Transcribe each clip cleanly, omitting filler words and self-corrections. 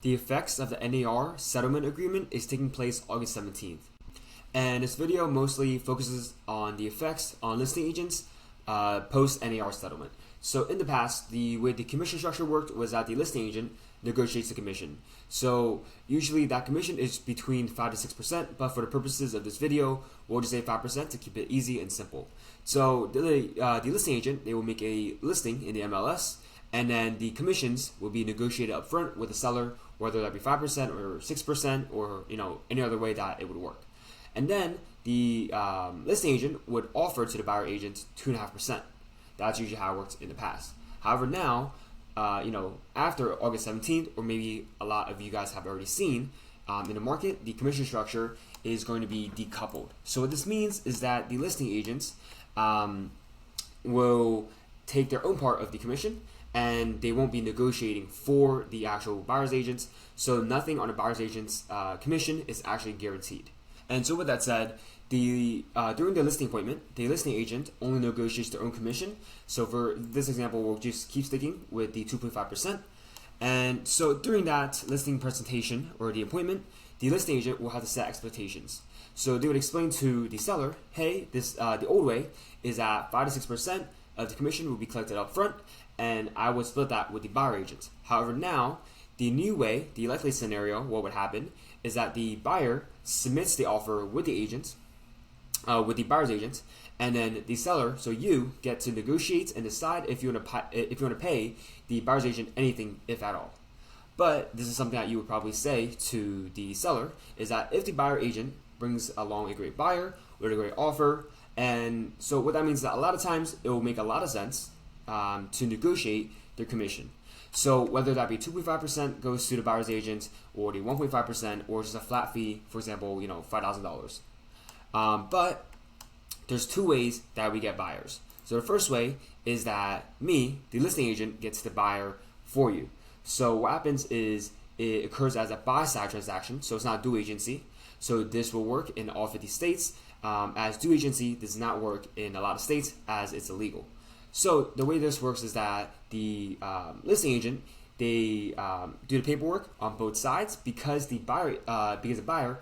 The effects of the NAR settlement agreement is taking place August 17th. And this video mostly focuses on the effects on listing agents post NAR settlement. So in the past, the way the commission structure worked was that the listing agent negotiates the commission. So usually that commission is between 5 to 6%, but for the purposes of this video, we'll just say 5% to keep it easy and simple. So the listing agent, they will make a listing in the MLS, and then the commissions will be negotiated up front with the seller, whether that be 5% or 6% or any other way that it would work. And then the listing agent would offer to the buyer agent 2.5%. That's usually how it works in the past. However, now, after August 17th, or maybe a lot of you guys have already seen, in the market, the commission structure is going to be decoupled. So what this means is that the listing agents will take their own part of the commission, and they won't be negotiating for the actual buyer's agents. So nothing on a buyer's agent's commission is actually guaranteed. And so with that said, during the listing appointment, the listing agent only negotiates their own commission. So for this example, we'll just keep sticking with the 2.5%. And so during that listing presentation or the appointment, the listing agent will have to set expectations. So they would explain to the seller, hey, the old way is that 5 to 6% of the commission will be collected up front, and I would split that with the buyer agent. However, now, the new way, the likely scenario, what would happen is that the buyer submits the offer with the agent, with the buyer's agent, and then the seller, so you, get to negotiate and decide if you want to pay the buyer's agent anything, if at all. But this is something that you would probably say to the seller, is that if the buyer agent brings along a great buyer with a great offer, and so what that means is that a lot of times it will make a lot of sense to negotiate their commission. So whether that be 2.5% goes to the buyer's agent, or the 1.5%, or just a flat fee, for example, $5,000. But there's two ways that we get buyers. So the first way is that me, the listing agent, gets the buyer for you. So what happens is it occurs as a buy-side transaction, so it's not due agency. So this will work in all 50 states, as due agency does not work in a lot of states as it's illegal. So the way this works is that the listing agent, they do the paperwork on both sides because the buyer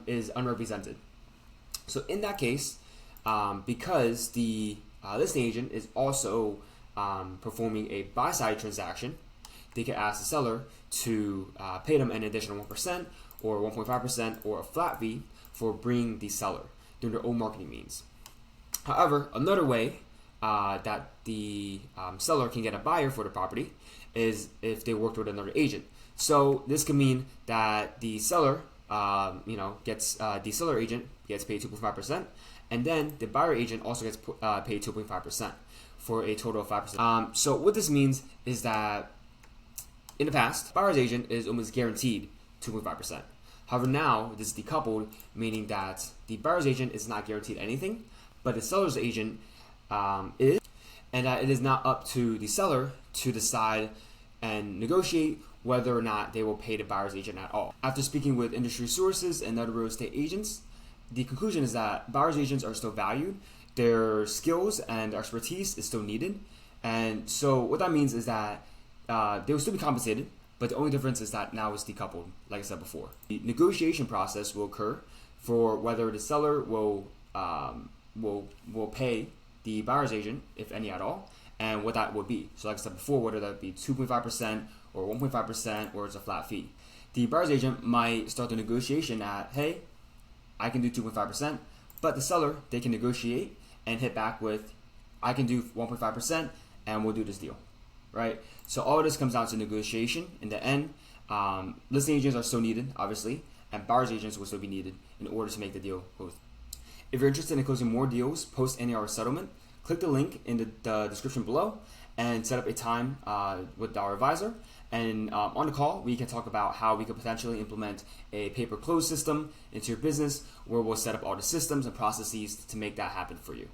is unrepresented. So in that case, because the listing agent is also performing a buy-side transaction, they can ask the seller to pay them an additional 1% or 1.5% or a flat fee for bringing the seller through their own marketing means. However, another way that the seller can get a buyer for the property is if they worked with another agent. So this can mean that the seller, gets the seller agent gets paid 2.5%, and then the buyer agent also gets paid 2.5% for a total of 5%. So what this means is that in the past, buyer's agent is almost guaranteed 2.5%. However, now this is decoupled, meaning that the buyer's agent is not guaranteed anything, but the seller's agent is, and that it is not up to the seller to decide and negotiate whether or not they will pay the buyer's agent at all. After speaking with industry sources and other real estate agents, the conclusion is that buyer's agents are still valued, their skills and expertise is still needed, and so what that means is that they will still be compensated, but the only difference is that now it's decoupled, like I said before. The negotiation process will occur for whether the seller will pay the buyer's agent, if any at all, and what that would be. So like I said before, whether that be 2.5% or 1.5% or it's a flat fee. The buyer's agent might start the negotiation at, hey, I can do 2.5%, but the seller, they can negotiate and hit back with, I can do 1.5% and we'll do this deal, right? So all of this comes down to negotiation. In the end, listing agents are still needed, obviously, and buyer's agents will still be needed in order to make the deal both. If you're interested in closing more deals post NAR settlement, click the link in the description below and set up a time with our advisor. And on the call, we can talk about how we could potentially implement a pay-per-close system into your business, where we'll set up all the systems and processes to make that happen for you.